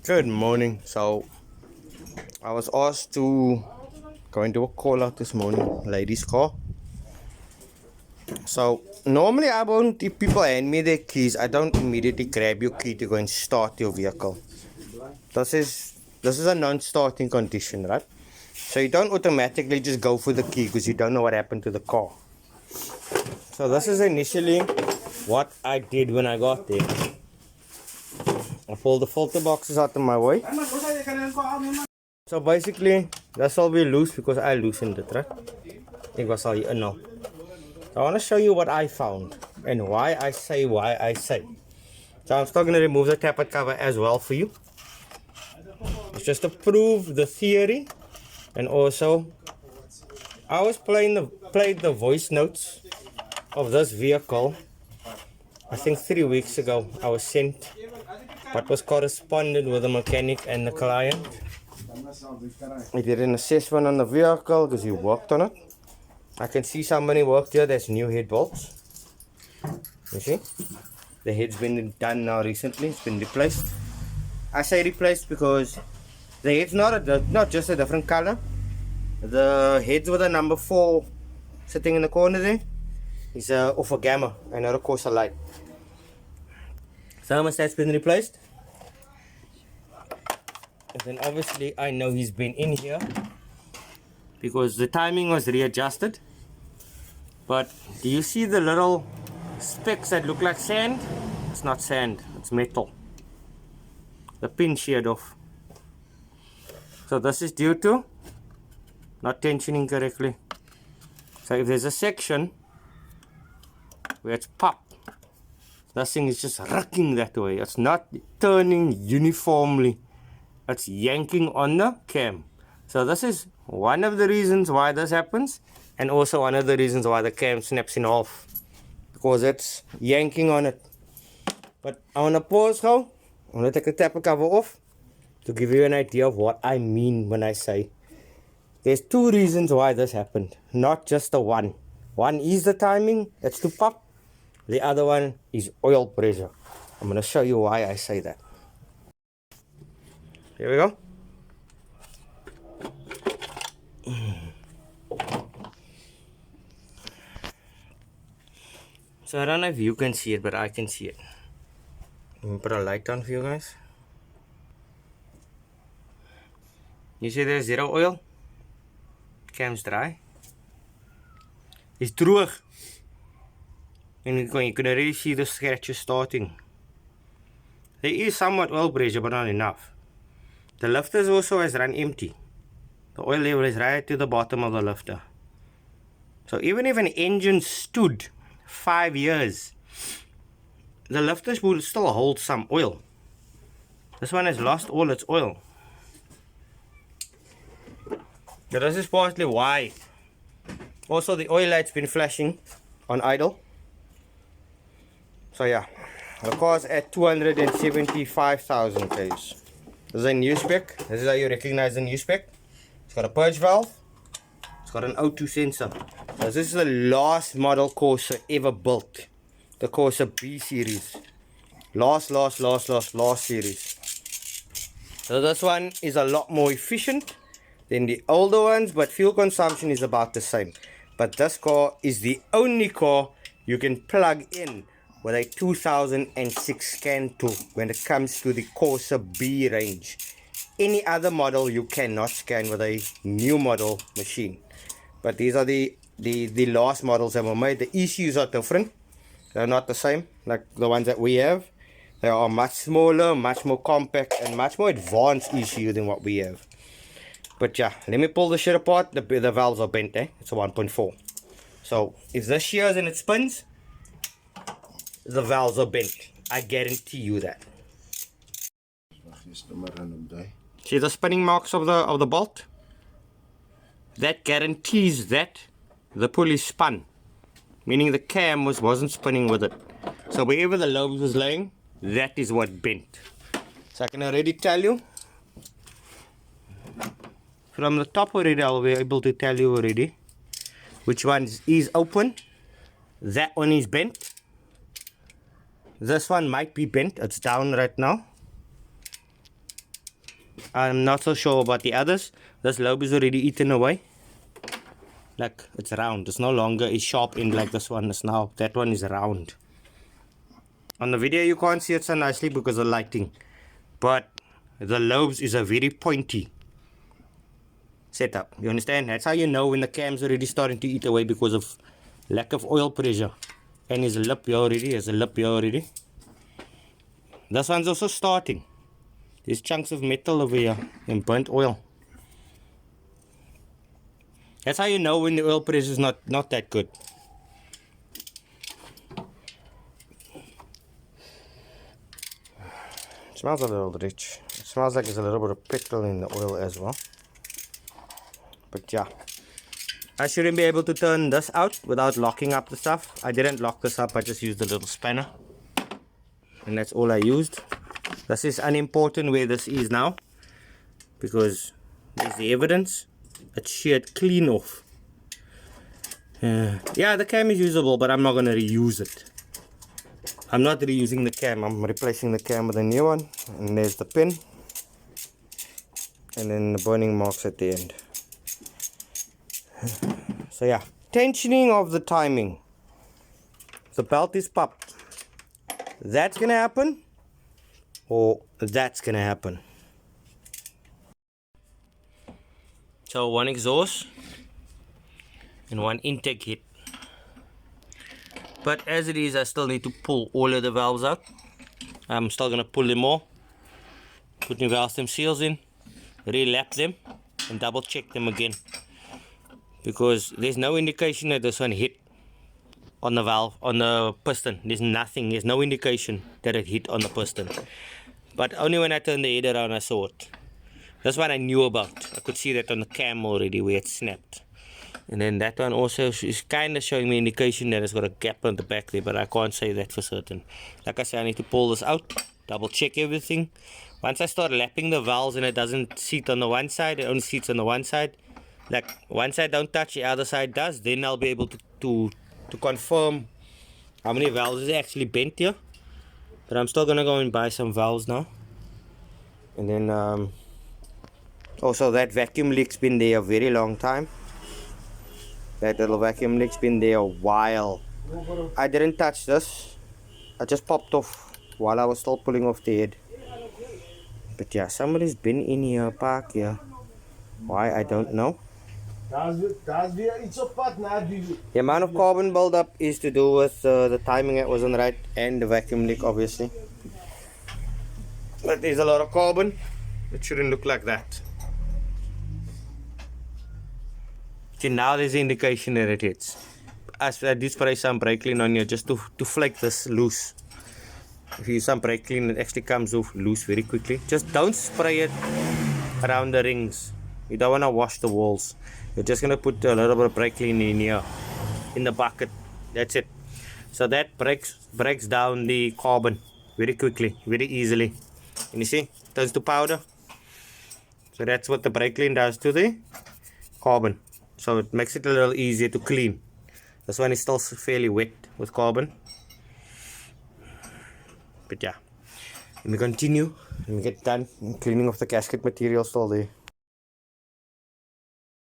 Good morning. So I was asked to go and do a call out this morning, ladies' car. So normally I won't, if people hand me their keys, I don't immediately grab your key to go and start your vehicle. This is a non-starting condition, right? So you don't automatically just go for the key because you don't know what happened to the car. So this is initially what I did when I got there. I pulled the filter boxes out of my way. So basically, that's all be loose because I loosened it, right? It was all now. So I want to show you what I found and why I say. So I'm still going to remove the tappet cover as well for you. It's just to prove the theory, and also I was played the voice notes of this vehicle. I think 3 weeks ago I was sent what was corresponded with the mechanic and the client. He did an assessment on the vehicle because he worked on it. I can see somebody worked here. There's new head bolts. You see? The head's been done now recently. It's been replaced. I say replaced because the head's not just a different color. The heads with a number 4 sitting in the corner there is off a gamma and not a corsa light. Thermostat's been replaced. And then obviously I know he's been in here because the timing was readjusted. But do you see the little specks that look like sand? It's not sand, it's metal. The pin sheared off. So this is due to not tensioning correctly. So if there's a section where it's popped, this thing is just rocking that way. It's not turning uniformly. It's yanking on the cam. So this is one of the reasons why this happens, and also one of the reasons why the cam snaps in half, because it's yanking on it. But I want to pause now. I want to take the tappet cover off to give you an idea of what I mean when I say there's 2 reasons why this happened, not just the one. One is the timing, it's to pop. The other one is oil pressure. I'm going to show you why I say that. Here we go. So I don't know if you can see it, but I can see it. Let me put a light on for you guys. You see there's zero oil. Cam's dry. It's droog. And you can already see the scratches starting. There is somewhat oil pressure, but not enough. The lifter also has run empty. The oil level is right to the bottom of the lifter. So even if an engine stood 5 years, the lifters will still hold some oil. This one has lost all its oil. So this is partly why. Also the oil light's been flashing on idle. So yeah, the car's at 275,000 Ks. This is a new spec. This is how you recognize the new spec. It's got a purge valve. It's got an O2 sensor. So this is the last model Corsa ever built. The Corsa B series. Last series. So this one is a lot more efficient than the older ones, but fuel consumption is about the same. But this car is the only car you can plug in with a 2006 scan tool when it comes to the Corsa B range. Any other model you cannot scan with a new model machine. But these are the last models that were made. The ECUs are different. They're not the same like the ones that we have. They are much smaller, much more compact, and much more advanced ECU than what we have. But yeah, let me pull the shit apart. The valves are bent, It's a 1.4. So if this shears and it spins, the valves are bent. I guarantee you that. See the spinning marks of the bolt? That guarantees that the pulley spun, meaning the cam wasn't spinning with it. So wherever the lobes was laying, that is what bent. So I can already tell you from the top already. I'll be able to tell you already which one is open. That one is bent. This one might be bent. It's down right now. I'm not so sure about the others. This lobe is already eaten away. Like, it's round. It's no longer a sharp end like this one is now. That one is round. On the video you can't see it so nicely because of lighting, but the lobes is a very pointy setup. You understand? That's how you know when the cam's already starting to eat away because of lack of oil pressure. And his lip here already, there's a lip here already. This one's also starting. There's chunks of metal over here and burnt oil. That's how you know when the oil pressure is not that good. It smells a little rich. It smells like there's a little bit of petrol in the oil as well. But yeah, I shouldn't be able to turn this out without locking up the stuff. I didn't lock this up, I just used a little spanner. And that's all I used. This is unimportant where this is now, because there's the evidence. It sheared clean off. Yeah, the cam is usable, but I'm not going to reuse it. I'm not reusing the cam, I'm replacing the cam with a new one. And there's the pin. And then the burning marks at the end. So yeah, tensioning of the timing. The belt is popped. That's gonna happen, or that's gonna happen. So one exhaust and one intake hit. But as it is, I still need to pull all of the valves out. I'm still gonna pull them all, put new valve stem seals in, re-lap them, and double check them again. Because there's no indication that this one hit on the valve, on the piston. There's nothing, there's no indication that it hit on the piston. But only when I turned the head around I saw it. That's what I knew about. I could see that on the cam already where it snapped. And then that one also is kind of showing me indication that it's got a gap on the back there, but I can't say that for certain. Like I said, I need to pull this out, double check everything. Once I start lapping the valves and it doesn't seat on the one side, it only seats on the one side. Like one side don't touch, the other side does, then I'll be able to confirm how many valves is actually bent here. But I'm still gonna go and buy some valves now. And then also that vacuum leak's been there a very long time. That little vacuum leak's been there a while. I didn't touch this. I just popped off while I was still pulling off the head. But yeah, somebody's been in here, park here. Why, I don't know. The amount of carbon buildup is to do with the timing that wasn't right and the vacuum leak, obviously. But there's a lot of carbon. It shouldn't look like that. See, now there's an indication that it hits. I did spray some brake clean on here just to flake this loose. If you use some brake clean, it actually comes off loose very quickly. Just don't spray it around the rings. You don't want to wash the walls. You're just going to put a little bit of brake clean in here, in the bucket. That's it. So that breaks down the carbon very quickly, very easily. And you see, it turns to powder. So that's what the brake clean does to the carbon. So it makes it a little easier to clean. This one is still fairly wet with carbon. But yeah, let me continue. Let me get done cleaning off the gasket material still there.